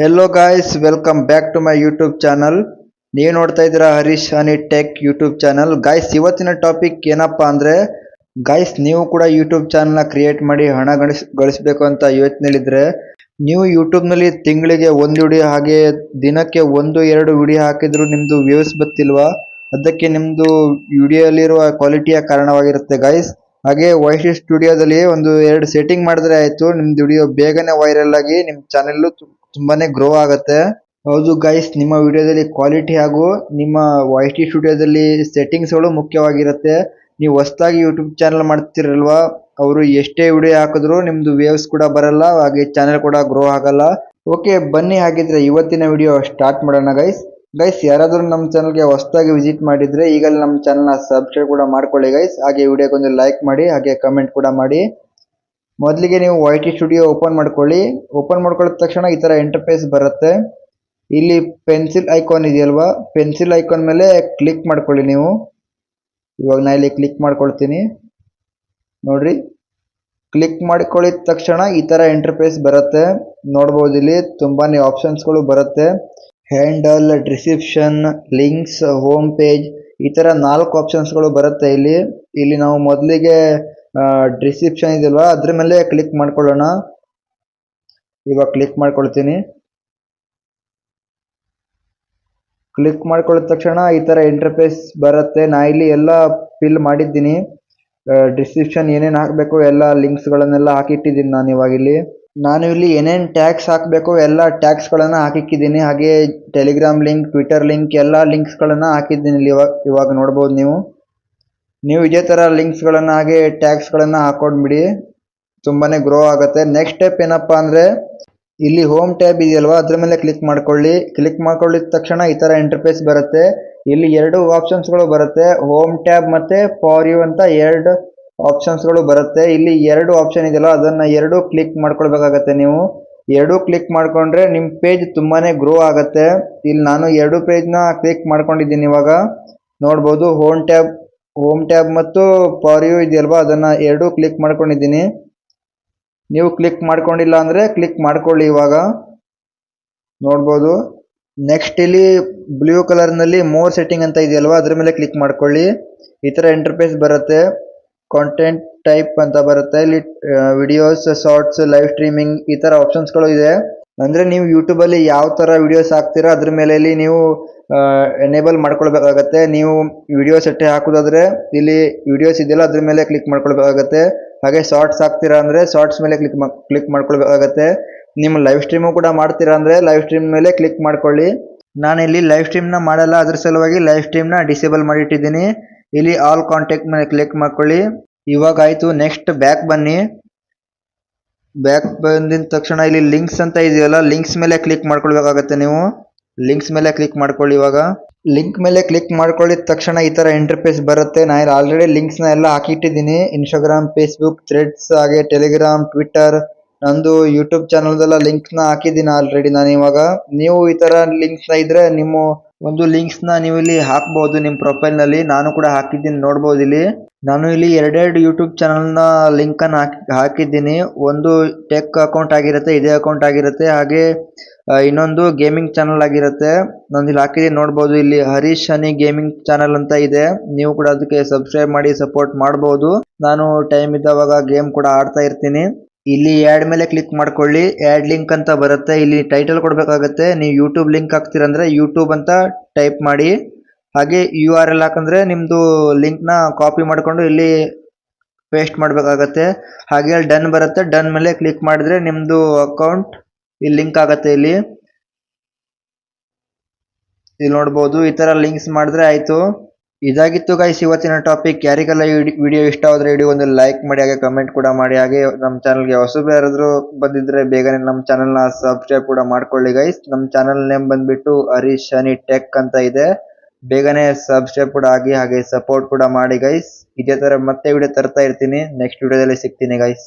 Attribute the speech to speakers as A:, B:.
A: Hello guys, welcome back to my YouTube channel. ನೀವು ನೋಡ್ತಾ ಇದ್ದೀರಾ Harish Honey Tech YouTube channel. Guys, ಇವತ್ತಿನ topic ಏನಪ್ಪಾ ಅಂದ್ರೆ, ಗಾಯ್ಸ್ ನೀವು ಕೂಡ ಯೂಟ್ಯೂಬ್ ಚಾನಲ್ನ ಕ್ರಿಯೇಟ್ ಮಾಡಿ ಹಣ ಗಳಿಸಬೇಕು ಅಂತ ಯೋಚನೆಲಿದ್ರೆ, ನೀವು ಯೂಟ್ಯೂಬ್ನಲ್ಲಿ ತಿಂಗಳಿಗೆ ಒಂದು ವಿಡಿಯೋ ಹಾಗೆ ದಿನಕ್ಕೆ ಒಂದು ಎರಡು ವಿಡಿಯೋ ಹಾಕಿದ್ರು ನಿಮ್ದು ವ್ಯೂಸ್ ಬತ್ತಿಲ್ವಾ, ಅದಕ್ಕೆ ನಿಮ್ದು ವಿಡಿಯೋಲಿರುವ ಕ್ವಾಲಿಟಿಯ ಕಾರಣವಾಗಿರುತ್ತೆ ಗಾಯ್ಸ್. ಹಾಗೆ ವೈಟಿ ಸ್ಟುಡಿಯೋದಲ್ಲಿ ಒಂದು ಎರಡು ಸೆಟ್ಟಿಂಗ್ ಮಾಡಿದ್ರೆ ಆಯ್ತು, ನಿಮ್ದು ವಿಡಿಯೋ ಬೇಗನೆ ವೈರಲ್ ಆಗಿ ನಿಮ್ಮ ಚಾನೆಲ್ ತುಂಬಾನೇ ಗ್ರೋ ಆಗುತ್ತೆ. ಹೌದು ಗೈಸ್, ನಿಮ್ಮ ವಿಡಿಯೋದಲ್ಲಿ ಕ್ವಾಲಿಟಿ ಹಾಗೂ ನಿಮ್ಮ ವೈಟಿ ಸ್ಟುಡಿಯೋದಲ್ಲಿ ಸೆಟ್ಟಿಂಗ್ಸ್ಗಳು ಮುಖ್ಯವಾಗಿರುತ್ತೆ. ನೀವು ಹೊಸದಾಗಿ ಯೂಟ್ಯೂಬ್ ಚಾನಲ್ ಮಾಡ್ತಿರಲ್ವಾ, ಅವರು ಎಷ್ಟೇ ವಿಡಿಯೋ ಹಾಕಿದ್ರು ನಿಮ್ದು ವೇವ್ಸ್ ಕೂಡ ಬರಲ್ಲ, ಹಾಗೆ ಚಾನೆಲ್ ಕೂಡ ಗ್ರೋ ಆಗಲ್ಲ. ಓಕೆ, ಬನ್ನಿ ಹಾಗಿದ್ರೆ ಇವತ್ತಿನ ವಿಡಿಯೋ ಸ್ಟಾರ್ಟ್ ಮಾಡೋಣ ಗೈಸ್. ಯಾರಾದರೂ ನಮ್ಮ ಚಾನಲ್ಗೆ ಹೊಸದಾಗಿ ವಿಸಿಟ್ ಮಾಡಿದ್ರೆ ಈಗಲೇ ನಮ್ಮ ಚಾನಲ್ನ ಸಬ್ಸ್ಕ್ರೈಬ್ ಕೂಡ ಮಾಡ್ಕೊಳ್ಳಿ ಗೈಸ್. ಹಾಗೆ ವಿಡಿಯೋಗೊಂದು ಲೈಕ್ ಮಾಡಿ, ಹಾಗೆ ಕಮೆಂಟ್ ಕೂಡ ಮಾಡಿ. ಮೊದಲಿಗೆ ನೀವು ವೈಟಿ ಸ್ಟುಡಿಯೋ ಓಪನ್ ಮಾಡ್ಕೊಳ್ಳಿ. ಓಪನ್ ಮಾಡ್ಕೊಳ್ಳಿದ ತಕ್ಷಣ ಈ ತರ ಇಂಟರ್ಫೇಸ್ ಬರುತ್ತೆ. ಇಲ್ಲಿ ಪೆನ್ಸಿಲ್ ಐಕಾನ್ ಇದೆಯಲ್ವಾ, ಪೆನ್ಸಿಲ್ ಐಕಾನ್ ಮೇಲೆ ಕ್ಲಿಕ್ ಮಾಡ್ಕೊಳ್ಳಿ ನೀವು. ಇವಾಗ ನಾ ಇಲ್ಲಿ ಕ್ಲಿಕ್ ಮಾಡ್ಕೊಳ್ತೀನಿ ನೋಡ್ರಿ. ಕ್ಲಿಕ್ ಮಾಡ್ಕೊಳ್ಳಿದ ತಕ್ಷಣ ಈ ತರ ಇಂಟರ್ಫೇಸ್ ಬರುತ್ತೆ. ನೋಡ್ಬೋದು ಇಲ್ಲಿ ತುಂಬಾನೇ ಆಪ್ಷನ್ಸ್ಗಳು ಬರುತ್ತೆ. Handle, description, links, home page, ಈ ತರ 4 ಆಪ್ಷನ್ಸ್ಗಳು ಬರುತ್ತೆ ಇಲ್ಲಿ. ಇಲ್ಲಿ ನಾವು ಮೊದಲಿಗೆ ಡಿಸ್ಕ್ರಿಪ್ಷನ್ ಇದೆಯಲ್ವಾ, ಅದ್ರ ಮೇಲೆ ಕ್ಲಿಕ್ ಮಾಡ್ಕೊಳ್ಳೋಣ. ಇವಾಗ ಕ್ಲಿಕ್ ಮಾಡ್ಕೊಳ್ತೀನಿ. ಕ್ಲಿಕ್ ಮಾಡ್ಕೊಳ್ಳಿದ ತಕ್ಷಣ ಈ ತರ ಇಂಟರ್ಫೇಸ್ ಬರುತ್ತೆ. ನಾ ಇಲ್ಲಿ ಎಲ್ಲ ಫಿಲ್ ಮಾಡಿದ್ದೀನಿ. ಡಿಸ್ಕ್ರಿಪ್ಷನ್ ಏನೇನು ಹಾಕಬೇಕು ಎಲ್ಲ ಲಿಂಕ್ಸ್ಗಳನ್ನೆಲ್ಲ ಹಾಕಿಟ್ಟಿದ್ದೀನಿ ನಾನು. ಇವಾಗ ಇಲ್ಲಿ ನಾನು ಇಲ್ಲಿ ಏನೇನು ಟ್ಯಾಗ್ಸ್ ಹಾಕಬೇಕು ಎಲ್ಲ ಟ್ಯಾಗ್ಸ್ಗಳನ್ನು ಹಾಕಿಟ್ಟಿದ್ದೀನಿ. ಹಾಗೆ ಟೆಲಿಗ್ರಾಮ್ ಲಿಂಕ್, ಟ್ವಿಟರ್ ಲಿಂಕ್, ಎಲ್ಲ ಲಿಂಕ್ಸ್ಗಳನ್ನು ಹಾಕಿದ್ದೀನಿ ಇಲ್ಲಿ. ಇವಾಗ ನೋಡ್ಬೋದು ನೀವು ಇದೇ ತರ ಲಿಂಕ್ಸ್ಗಳನ್ನು ಹಾಗೆ ಟ್ಯಾಗ್ಸ್ಗಳನ್ನು ಹಾಕೊಂಡ್ಬಿಡಿ, ತುಂಬಾನೇ ಗ್ರೋ ಆಗುತ್ತೆ. ನೆಕ್ಸ್ಟ್ ಸ್ಟೆಪ್ ಏನಪ್ಪಾ ಅಂದ್ರೆ, ಇಲ್ಲಿ ಹೋಮ್ ಟ್ಯಾಬ್ ಇದೆಯಲ್ವಾ, ಅದ್ರ ಮೇಲೆ ಕ್ಲಿಕ್ ಮಾಡ್ಕೊಳ್ಳಿ. ಕ್ಲಿಕ್ ಮಾಡ್ಕೊಳ್ಳಿದ ತಕ್ಷಣ ಈ ತರ ಇಂಟರ್ಫೇಸ್ ಬರುತ್ತೆ. ಇಲ್ಲಿ 2 ಆಪ್ಷನ್ಸ್ಗಳು ಬರುತ್ತೆ, ಹೋಮ್ ಟ್ಯಾಬ್ ಮತ್ತೆ ಫಾರ್ ಯು ಅಂತ 2 ಆಪ್ಷನ್ಸ್ಗಳು ಬರುತ್ತೆ. ಇಲ್ಲಿ 2 ಆಪ್ಷನ್ ಇದೆಯಲ್ಲ, ಅದನ್ನ 2 ಕ್ಲಿಕ್ ಮಾಡ್ಕೊಳ್ಬೇಕಾಗತ್ತೆ ನೀವು. 2 ಕ್ಲಿಕ್ ಮಾಡ್ಕೊಂಡ್ರೆ ನಿಮ್ ಪೇಜ್ ತುಂಬಾನೇ ಗ್ರೋ ಆಗುತ್ತೆ. ಇಲ್ಲಿ ನಾನು 2 ಪೇಜ್ನ ಕ್ಲಿಕ್ ಮಾಡ್ಕೊಂಡಿದ್ದೀನಿ. ಇವಾಗ ನೋಡ್ಬೋದು ಹೋಮ್ ಟ್ಯಾಬ್ ಮತ್ತು ಫಾರ್ ಯು ಇದೆಯಲ್ವಾ, ಅದನ್ನ 2 ಕ್ಲಿಕ್ ಮಾಡ್ಕೊಂಡಿದ್ದೀನಿ. ನೀವು ಕ್ಲಿಕ್ ಮಾಡ್ಕೊಂಡಿಲ್ಲ ಅಂದ್ರೆ ಕ್ಲಿಕ್ ಮಾಡ್ಕೊಳ್ಳಿ. ಇವಾಗ ನೋಡ್ಬೋದು. ನೆಕ್ಸ್ಟ್ ಇಲ್ಲಿ ಬ್ಲೂ ಕಲರ್ ನಲ್ಲಿ ಮೋರ್ ಸೆಟ್ಟಿಂಗ್ ಅಂತ ಇದೆಯಲ್ವಾ, ಅದ್ರ ಮೇಲೆ ಕ್ಲಿಕ್ ಮಾಡ್ಕೊಳ್ಳಿ. ಈ ತರ ಇಂಟರ್ಫೇಸ್ ಬರುತ್ತೆ. ಕಾಂಟೆಂಟ್ ಟೈಪ್ ಅಂತ ಬರುತ್ತೆ. ಇಲ್ಲಿ ವಿಡಿಯೋಸ್, ಶಾರ್ಟ್ಸ್, ಲೈವ್ ಸ್ಟ್ರೀಮಿಂಗ್, ಈ ತರ ಆಪ್ಷನ್ಸ್ಗಳು ಇದೆ. ಅಂದ್ರೆ ನೀವು ಯೂಟ್ಯೂಬ್ ಅಲ್ಲಿ ಯಾವ ತರ ವಿಡಿಯೋಸ್ ಹಾಕ್ತೀರಾ ಅದ್ರ ಮೇಲೆ ಇಲ್ಲಿ ನೀವು ಎನೇಬಲ್ ಮಾಡ್ಕೊಳ್ಬೇಕಾಗತ್ತೆ. ನೀವು ವಿಡಿಯೋ ಸೆಟ್ ಹಾಕೋದಾದ್ರೆ ಇಲ್ಲಿ ವಿಡಿಯೋಸ್ ಇದೆಯಲ್ಲ ಅದ್ರ ಮೇಲೆ ಕ್ಲಿಕ್ ಮಾಡ್ಕೊಳ್ಬೇಕಾಗತ್ತೆ. ಹಾಗೆ ಶಾರ್ಟ್ಸ್ ಹಾಕ್ತೀರಾ ಅಂದ್ರೆ ಶಾರ್ಟ್ಸ್ ಮೇಲೆ ಕ್ಲಿಕ್ ಮಾಡ್ಕೊಳ್ಬೇಕಾಗತ್ತೆ. ನಿಮ್ಮ ಲೈವ್ ಸ್ಟ್ರೀಮು ಕೂಡ ಮಾಡ್ತೀರಾ ಅಂದ್ರೆ ಲೈವ್ ಸ್ಟ್ರೀಮ್ ಮೇಲೆ ಕ್ಲಿಕ್ ಮಾಡ್ಕೊಳ್ಳಿ. ನಾನು ಇಲ್ಲಿ ಲೈವ್ ಸ್ಟ್ರೀಮ್ ನ ಮಾಡಲ್ಲ, ಅದ್ರ ಸಲುವಾಗಿ ಲೈವ್ ಸ್ಟ್ರೀಮ್ ನ ಡಿಸೇಬಲ್ ಮಾಡಿಟ್ಟಿದ್ದೀನಿ. ಇಲ್ಲಿ ಆಲ್ ಕಾಂಟ್ಯಾಕ್ಟ್ ಮೇಲೆ ಕ್ಲಿಕ್ ಮಾಡ್ಕೊಳ್ಳಿ. ಇವಾಗ ಆಯ್ತು. ನೆಕ್ಸ್ಟ್ ಬ್ಯಾಕ್ ಬನ್ನಿ. ಬ್ಯಾಕ್ ಬಂದಿದ ತಕ್ಷಣ ಇಲ್ಲಿ ಲಿಂಕ್ಸ್ ಅಂತ ಇದೆಯಲ್ಲ, ಲಿಂಕ್ಸ್ ಮೇಲೆ ಕ್ಲಿಕ್ ಮಾಡ್ಕೊಳ್ಬೇಕಾಗತ್ತೆ ನೀವು. ಲಿಂಕ್ಸ್ ಮೇಲೆ ಕ್ಲಿಕ್ ಮಾಡ್ಕೊಳ್ಳಿ. ಇವಾಗ ಲಿಂಕ್ ಮೇಲೆ ಕ್ಲಿಕ್ ಮಾಡ್ಕೊಳ್ಳಿದ ತಕ್ಷಣ ಈ ತರ ಇಂಟರ್ಫೇಸ್ ಬರುತ್ತೆ. ನಾನು ಆಲ್ರೆಡಿ ಲಿಂಕ್ಸ್ ನ ಎಲ್ಲ ಹಾಕಿಟ್ಟಿದ್ದೀನಿ. ಇನ್ಸ್ಟಾಗ್ರಾಮ್, ಫೇಸ್ಬುಕ್, ಥ್ರೆಡ್ಸ್, ಹಾಗೆ ಟೆಲಿಗ್ರಾಮ್, ಟ್ವಿಟರ್, ನಂದು ಯೂಟ್ಯೂಬ್ ಚಾನಲ್ದೆಲ್ಲ ಲಿಂಕ್ಸ್ ನ ಹಾಕಿದ್ದೀನಿ ಆಲ್ರೆಡಿ ನಾನು. ಇವಾಗ ನೀವು ಈ ತರ ಲಿಂಕ್ಸ್ ನ ಇದ್ರೆ ನಿಮ್ಮ ಒಂದು ಲಿಂಕ್ಸ್ ನ ನೀವು ಇಲ್ಲಿ ಹಾಕಬಹುದು ನಿಮ್ಮ ಪ್ರೊಫೈಲ್ ನಲ್ಲಿ. ನಾನು ಕೂಡ ಹಾಕಿದ್ದೀನಿ, ನೋಡಬಹುದು ಇಲ್ಲಿ. ನಾನು ಇಲ್ಲಿ 2 ಯೂಟ್ಯೂಬ್ ಚಾನಲ್ ನ ಲಿಂಕ್ ಅನ್ನು ಹಾಕಿದ್ದೀನಿ. ಒಂದು ಟೆಕ್ ಅಕೌಂಟ್ ಆಗಿರುತ್ತೆ, ಇದೇ ಅಕೌಂಟ್ ಆಗಿರುತ್ತೆ. ಹಾಗೆ ಇನ್ನೊಂದು ಗೇಮಿಂಗ್ ಚಾನಲ್ ಆಗಿರುತ್ತೆ. ನಾನು ಇಲ್ಲಿ ಹಾಕಿದ್ದೀನಿ, ನೋಡಬಹುದು. ಇಲ್ಲಿ ಹರೀಶ್ ಹನಿ ಗೇಮಿಂಗ್ ಚಾನಲ್ ಅಂತ ಇದೆ. ನೀವು ಕೂಡ ಅದಕ್ಕೆ ಸಬ್ಸ್ಕ್ರೈಬ್ ಮಾಡಿ ಸಪೋರ್ಟ್ ಮಾಡಬಹುದು. ನಾನು ಟೈಮ್ ಇದ್ದವಾಗ ಗೇಮ್ ಕೂಡ ಆಡ್ತಾ ಇರ್ತೀನಿ. ಇಲ್ಲಿ ಆಡ್ ಮೇಲೆ ಕ್ಲಿಕ್ ಮಾಡ್ಕೊಳ್ಳಿ. ಆಡ್ ಲಿಂಕ್ ಅಂತ ಬರುತ್ತೆ. ಇಲ್ಲಿ ಟೈಟಲ್ ಕೊಡಬೇಕಾಗುತ್ತೆ. ನೀವು ಯೂಟ್ಯೂಬ್ ಲಿಂಕ್ ಹಾಕ್ತೀರಂದ್ರೆ ಯೂಟ್ಯೂಬ್ ಅಂತ ಟೈಪ್ ಮಾಡಿ. ಹಾಗೆ URL ಹಾಕಂದ್ರೆ ನಿಮ್ದು ಲಿಂಕ್ ನ ಕಾಪಿ ಮಾಡ್ಕೊಂಡು ಇಲ್ಲಿ ಪೇಸ್ಟ್ ಮಾಡಬೇಕಾಗತ್ತೆ. ಹಾಗೆ ಅಲ್ಲಿ ಡನ್ ಬರುತ್ತೆ. ಡನ್ ಮೇಲೆ ಕ್ಲಿಕ್ ಮಾಡಿದ್ರೆ ನಿಮ್ದು ಅಕೌಂಟ್ ಇಲ್ಲಿ ಲಿಂಕ್ ಆಗುತ್ತೆ. ಇಲ್ಲಿ ನೋಡಬಹುದು. ಈ ತರ ಲಿಂಕ್ಸ್ ಮಾಡಿದ್ರೆ ಆಯ್ತು. ಇದಾಗಿತ್ತು ಗೈಸ್ ಇವತ್ತಿನ ಟಾಪಿಕ್. ಯಾರಿಗೆಲ್ಲ ಈ ವಿಡಿಯೋ ಇಷ್ಟ ಆದ್ರೆ ವಿಡಿಯೋ ಒಂದು ಲೈಕ್ ಮಾಡಿ, ಹಾಗೆ ಕಮೆಂಟ್ ಕೂಡ ಮಾಡಿ. ಹಾಗೆ ನಮ್ಮ ಚಾನಲ್ಗೆ ಹೊಸಬರು ಯಾರಾದ್ರೂ ಬಂದಿದ್ರೆ ಬೇಗನೆ ನಮ್ಮ ಚಾನಲ್ ನ ಸಬ್ಸ್ಕ್ರೈಬ್ ಕೂಡ ಮಾಡ್ಕೊಳ್ಳಿ ಗೈಸ್. ನಮ್ಮ ಚಾನಲ್ ನೇಮ್ ಬಂದ್ಬಿಟ್ಟು ಹರೀಶ್ ಹನಿ ಟೆಕ್ ಅಂತ ಇದೆ. ಬೇಗನೆ ಸಬ್ಸ್ಕ್ರೈಬ್ ಕೂಡ ಆಗಿ, ಹಾಗೆ ಸಪೋರ್ಟ್ ಕೂಡ ಮಾಡಿ ಗೈಸ್. ಇದೇ ತರ ಮತ್ತೆ ವಿಡಿಯೋ ತರ್ತಾ ಇರ್ತೀನಿ. ನೆಕ್ಸ್ಟ್ ವಿಡಿಯೋದಲ್ಲಿ ಸಿಗ್ತೀನಿ ಗೈಸ್.